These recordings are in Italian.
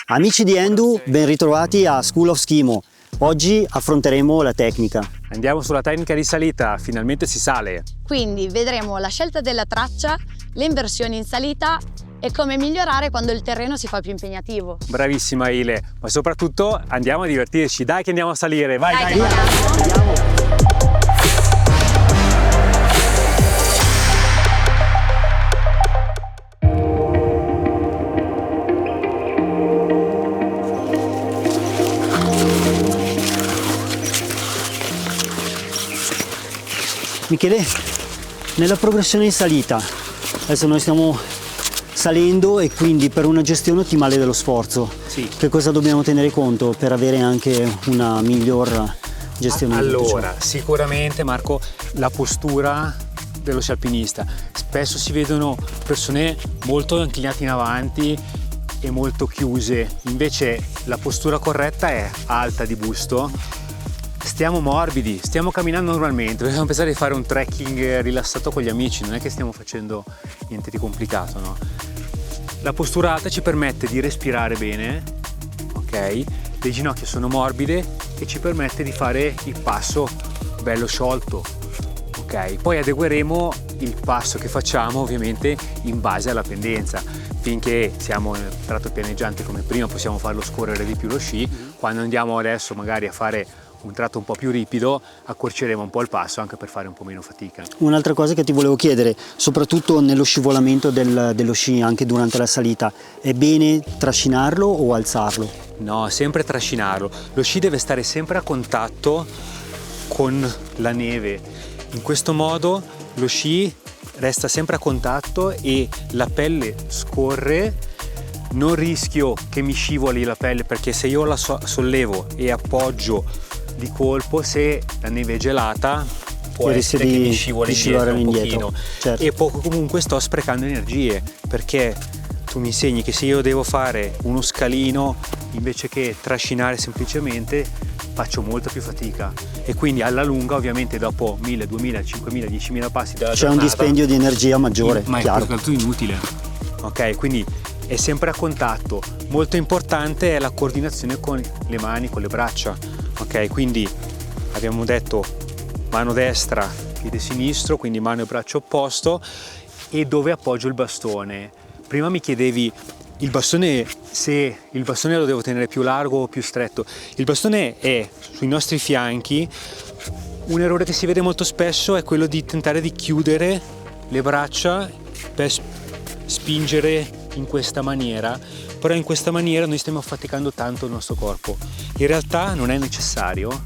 Amici di Endu, ben ritrovati a School of Schimo. Oggi affronteremo la tecnica. Andiamo sulla tecnica di salita, finalmente si sale. Quindi vedremo la scelta della traccia, le inversioni in salita e come migliorare quando il terreno si fa più impegnativo. Bravissima Ile, ma soprattutto andiamo a divertirci. Dai che andiamo a salire, vai! Dai. Andiamo. Michele, nella progressione in salita, adesso noi stiamo salendo e quindi per una gestione ottimale dello sforzo, Sì. che cosa dobbiamo tenere conto per avere anche una miglior gestione? Allora, sicuramente Marco, la postura dello sci alpinista. Spesso si vedono persone molto inclinate in avanti e molto chiuse, invece la postura corretta è alta di busto. Stiamo morbidi, stiamo camminando normalmente, dobbiamo pensare di fare un trekking rilassato con gli amici, non è che stiamo facendo niente di complicato, no? La postura alta ci permette di respirare bene, ok? Le ginocchia sono morbide e ci permette di fare il passo bello sciolto, ok? Poi adegueremo il passo che facciamo ovviamente in base alla pendenza. Finché siamo nel tratto pianeggiante come prima possiamo farlo scorrere di più lo sci, quando andiamo adesso magari a fare un tratto un po' più ripido accorceremo un po' il passo anche per fare un po' meno fatica. Un'altra cosa che ti volevo chiedere, soprattutto nello scivolamento dello sci anche durante la salita, è bene trascinarlo o alzarlo? No, sempre trascinarlo. Lo sci deve stare sempre a contatto con la neve. In questo modo lo sci resta sempre a contatto e la pelle scorre. Non rischio che mi scivoli la pelle perché se io la sollevo e appoggio di colpo, se la neve è gelata può essere che mi scivoli indietro un pochino. Certo. E comunque sto sprecando energie perché tu mi insegni che se io devo fare uno scalino invece che trascinare semplicemente faccio molta più fatica e quindi alla lunga ovviamente dopo 1000, 2000, 5000, 10.000 passi dalla c'è un dispendio di energia maggiore, ma chiaro. è più che altro inutile, ok? Quindi è sempre a contatto. Molto importante è la coordinazione con le mani, con le braccia, ok? Quindi abbiamo detto mano destra, piede sinistro, quindi mano e braccio opposto, e dove appoggio il bastone. Prima mi chiedevi il bastone, se il bastone lo devo tenere più largo o più stretto. Il bastone è sui nostri fianchi. Un errore che si vede molto spesso è quello di tentare di chiudere le braccia per spingere in questa maniera, però in questa maniera noi stiamo affaticando tanto il nostro corpo. In realtà non è necessario,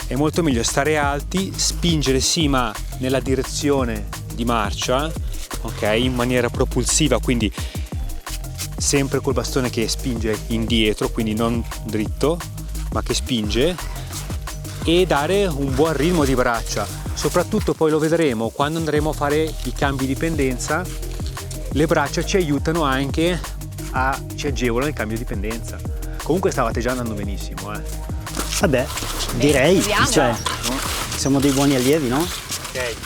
è molto meglio stare alti, spingere sì ma nella direzione di marcia, ok, in maniera propulsiva, quindi sempre col bastone che spinge indietro, quindi non dritto ma che spinge, e dare un buon ritmo di braccia. Soprattutto poi lo vedremo quando andremo a fare i cambi di pendenza. Le braccia ci aiutano anche ci agevolano il cambio di pendenza. Comunque stavate già andando benissimo, Vabbè, direi, vediamo. cioè, siamo dei buoni allievi, no? Ok.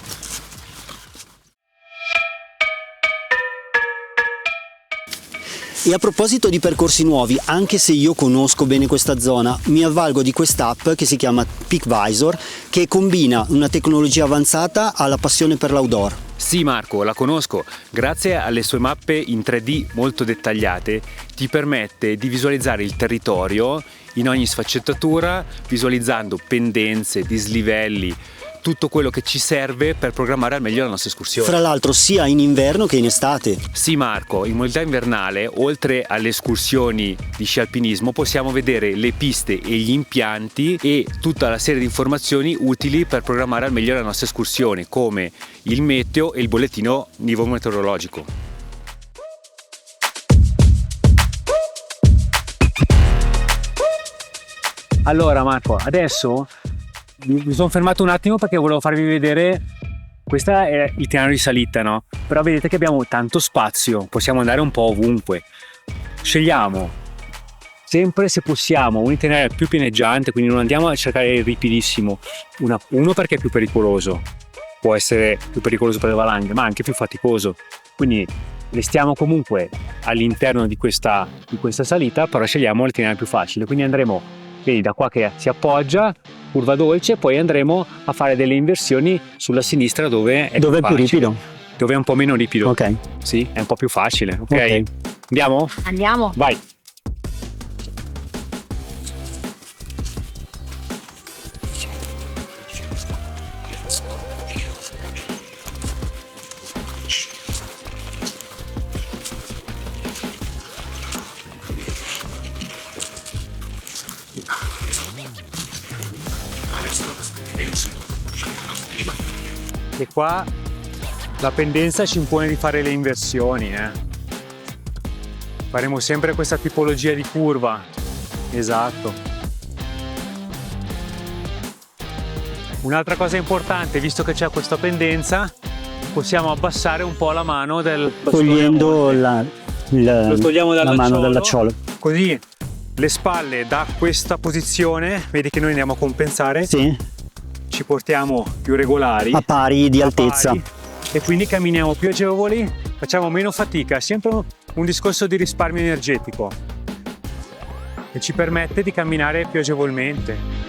E a proposito di percorsi nuovi, anche se io conosco bene questa zona, mi avvalgo di quest'app che si chiama PeakVisor, che combina una tecnologia avanzata alla passione per l'outdoor. Sì Marco, la conosco. Grazie alle sue mappe in 3D molto dettagliate ti permette di visualizzare il territorio in ogni sfaccettatura, visualizzando pendenze, dislivelli, tutto quello che ci serve per programmare al meglio la nostra escursione. Fra l'altro sia in inverno che in estate. Sì Marco, in modalità invernale, oltre alle escursioni di sci alpinismo, possiamo vedere le piste e gli impianti e tutta la serie di informazioni utili per programmare al meglio la nostra escursione, come il meteo e il bollettino nivo-meteorologico. Allora Marco, adesso mi sono fermato un attimo perché volevo farvi vedere, questa è l'itinerario di salita, no? Però vedete che abbiamo tanto spazio, possiamo andare un po' ovunque. Scegliamo sempre, se possiamo, un itinerario più pianeggiante, quindi non andiamo a cercare il ripidissimo. Uno perché è più pericoloso, può essere più pericoloso per le valanghe, ma anche più faticoso. Quindi restiamo comunque all'interno di questa salita, però scegliamo l'itinerare più facile, quindi andremo, vedi, da qua che si appoggia, curva dolce, poi andremo a fare delle inversioni sulla sinistra dove è Dove è più facile, ripido? dove è un po' meno ripido. Ok. Sì, è un po' più facile, ok? Ok. Andiamo? Andiamo. Vai! E qua la pendenza ci impone di fare le inversioni, Faremo sempre questa tipologia di curva. Esatto. Un'altra cosa importante, visto che c'è questa pendenza, possiamo abbassare un po' la mano del Togliendo lo togliamo la mano dall'acciolo. Così le spalle da questa posizione, vedi che noi andiamo a compensare, Sì, ci portiamo più regolari, a pari di a altezza. pari, e quindi camminiamo più agevoli, facciamo meno fatica, sempre un discorso di risparmio energetico che ci permette di camminare più agevolmente.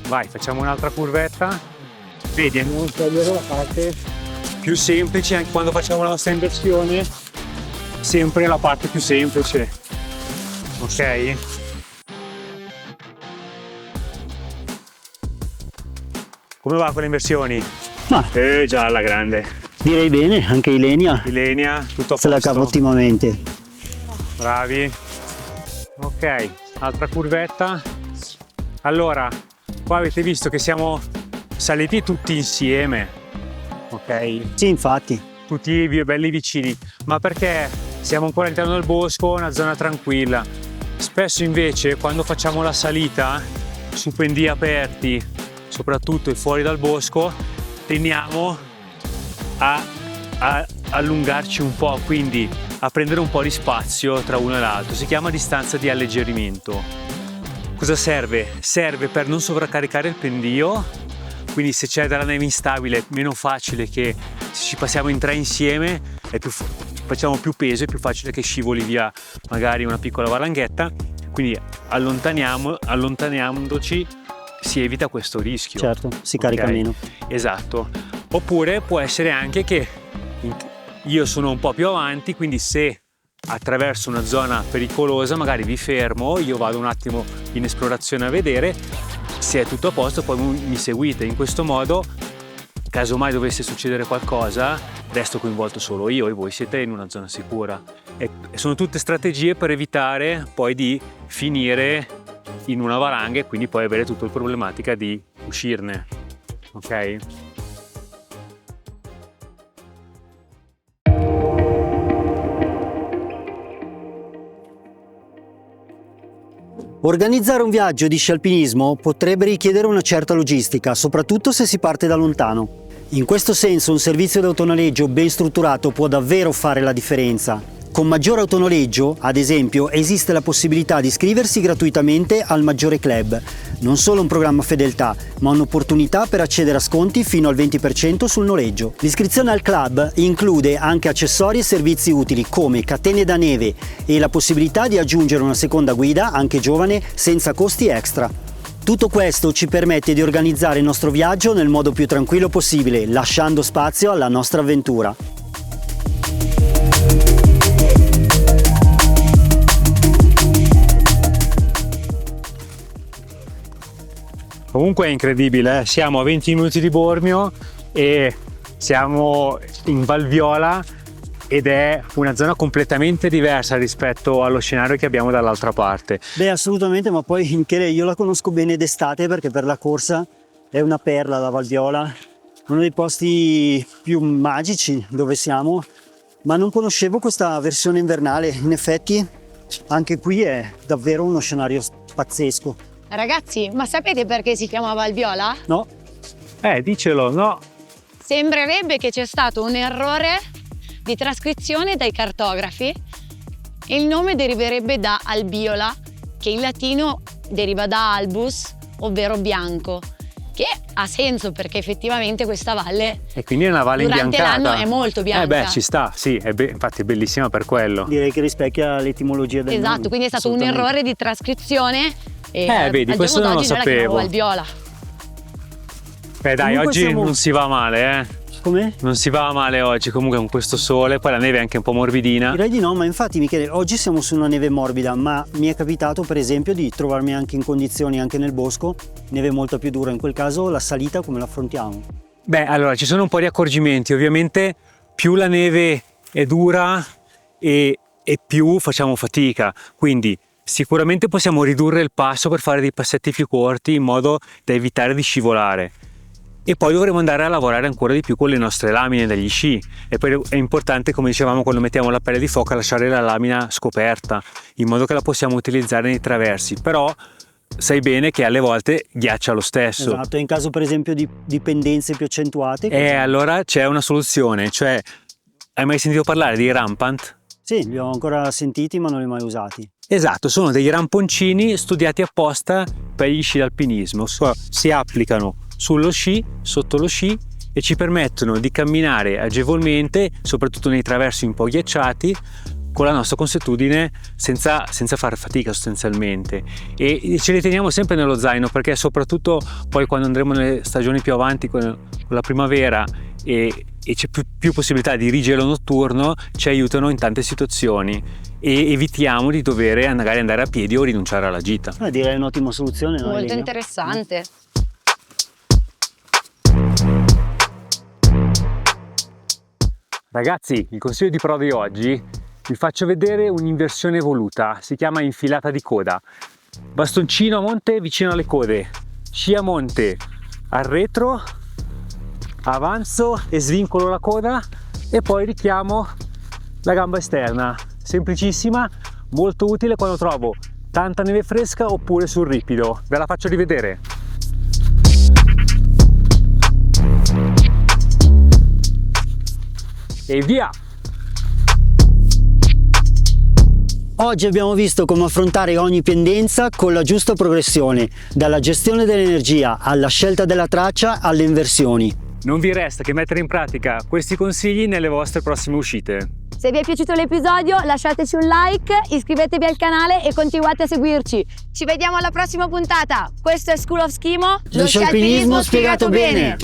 Vai, facciamo un'altra curvetta. Vedi, andiamo a togliere la parte più semplice anche quando facciamo la nostra inversione, sempre la parte più semplice. Ok? Come va con le inversioni? Ma Già alla grande. direi bene, anche Ilenia Ilenia, tutto a se la posto. cava ottimamente. Bravi. Ok, altra curvetta. Allora, qua avete visto che siamo saliti tutti insieme, ok? Sì, infatti. Tutti belli vicini, ma perché siamo ancora all'interno del bosco, una zona tranquilla. Spesso invece quando facciamo la salita su pendii aperti, soprattutto e fuori dal bosco, tendiamo a allungarci un po', quindi a prendere un po' di spazio tra uno e l'altro. Si chiama distanza di alleggerimento. Cosa serve? Serve per non sovraccaricare il pendio, quindi se c'è della neve instabile è meno facile che se ci passiamo in tre insieme facciamo più peso, è più facile che scivoli via magari una piccola valanghetta, quindi allontanandoci si evita questo rischio. Certo, si carica meno. Esatto. Oppure può essere anche che io sono un po' più avanti, quindi se attraverso una zona pericolosa magari vi fermo, io vado un attimo in esplorazione a vedere se è tutto a posto, poi mi seguite. In questo modo, caso mai dovesse succedere qualcosa, resto coinvolto solo io e voi siete in una zona sicura. E sono tutte strategie per evitare poi di finire in una valanga e quindi poi avere tutta la problematica di uscirne. Ok? Organizzare un viaggio di sci alpinismo potrebbe richiedere una certa logistica, soprattutto se si parte da lontano. In questo senso un servizio di autonoleggio ben strutturato può davvero fare la differenza. Con Maggiore Autonoleggio, ad esempio, esiste la possibilità di iscriversi gratuitamente al Maggiore Club. Non solo un programma fedeltà, ma un'opportunità per accedere a sconti fino al 20% sul noleggio. L'iscrizione al club include anche accessori e servizi utili come catene da neve e la possibilità di aggiungere una seconda guida, anche giovane, senza costi extra. Tutto questo ci permette di organizzare il nostro viaggio nel modo più tranquillo possibile, lasciando spazio alla nostra avventura. Comunque è incredibile, siamo a 20 minuti di Bormio e siamo in Val Viola ed è una zona completamente diversa rispetto allo scenario che abbiamo dall'altra parte. Beh, assolutamente, ma poi Michele, io la conosco bene d'estate perché per la corsa è una perla la Val Viola, uno dei posti più magici dove siamo, ma non conoscevo questa versione invernale. In effetti anche qui è davvero uno scenario pazzesco. Ragazzi, ma sapete perché si chiama Val Viola? No? Dicelo, no? Sembrerebbe che c'è stato un errore di trascrizione dai cartografi. Il nome deriverebbe da albiola, che in latino deriva da albus, ovvero bianco, che ha senso perché effettivamente questa valle E quindi è una valle durante imbiancata. l'anno è molto bianca. Ci sta, sì, infatti è bellissima per quello. Direi che rispecchia l'etimologia del nome. Esatto, quindi è stato un Assolutamente. errore di trascrizione e vedi, al questo giorno non lo d'oggi noi la chiamiamo sapevo. Albiola. Beh dai, Comunque oggi siamo- non si va male, Come? Non si va male oggi, comunque con questo sole, poi la neve è anche un po' morbidina. Direi di no, ma infatti Michele, oggi siamo su una neve morbida, ma mi è capitato per esempio di trovarmi anche in condizioni, anche nel bosco, neve molto più dura. In quel caso la salita come l'affrontiamo? Beh, allora ci sono un po' di accorgimenti, ovviamente più la neve è dura e più facciamo fatica, quindi sicuramente possiamo ridurre il passo per fare dei passetti più corti in modo da evitare di scivolare. E poi dovremo andare a lavorare ancora di più con le nostre lamine degli sci, e poi è importante, come dicevamo, quando mettiamo la pelle di foca, lasciare la lamina scoperta in modo che la possiamo utilizzare nei traversi, però sai bene che alle volte ghiaccia lo stesso. Esatto, in caso per esempio di pendenze più accentuate. E allora c'è una soluzione, cioè hai mai sentito parlare di rampant? Sì, li ho ancora sentiti ma non li ho mai usati. Esatto, sono dei ramponcini studiati apposta per gli sci d'alpinismo, si applicano sullo sci, sotto lo sci, e ci permettono di camminare agevolmente, soprattutto nei traversi un po' ghiacciati, con la nostra consuetudine senza fare fatica sostanzialmente, e ce li teniamo sempre nello zaino, perché soprattutto poi quando andremo nelle stagioni più avanti con la primavera e c'è più possibilità di rigelo notturno, ci aiutano in tante situazioni e evitiamo di dover magari andare a piedi o rinunciare alla gita. Direi un'ottima soluzione, no, Molto Elena? interessante. Ragazzi, il consiglio di pro di oggi vi faccio vedere un'inversione evoluta, si chiama infilata di coda. Bastoncino a monte vicino alle code, sci a monte al retro, avanzo e svincolo la coda e poi richiamo la gamba esterna. Semplicissima, molto utile quando trovo tanta neve fresca oppure sul ripido. Ve la faccio rivedere. E via! Oggi abbiamo visto come affrontare ogni pendenza con la giusta progressione, dalla gestione dell'energia alla scelta della traccia alle inversioni. Non vi resta che mettere in pratica questi consigli nelle vostre prossime uscite. Se vi è piaciuto l'episodio lasciateci un like, iscrivetevi al canale e continuate a seguirci. Ci vediamo alla prossima puntata. Questo è School of Schimo, Lo sci alpinismo spiegato bene.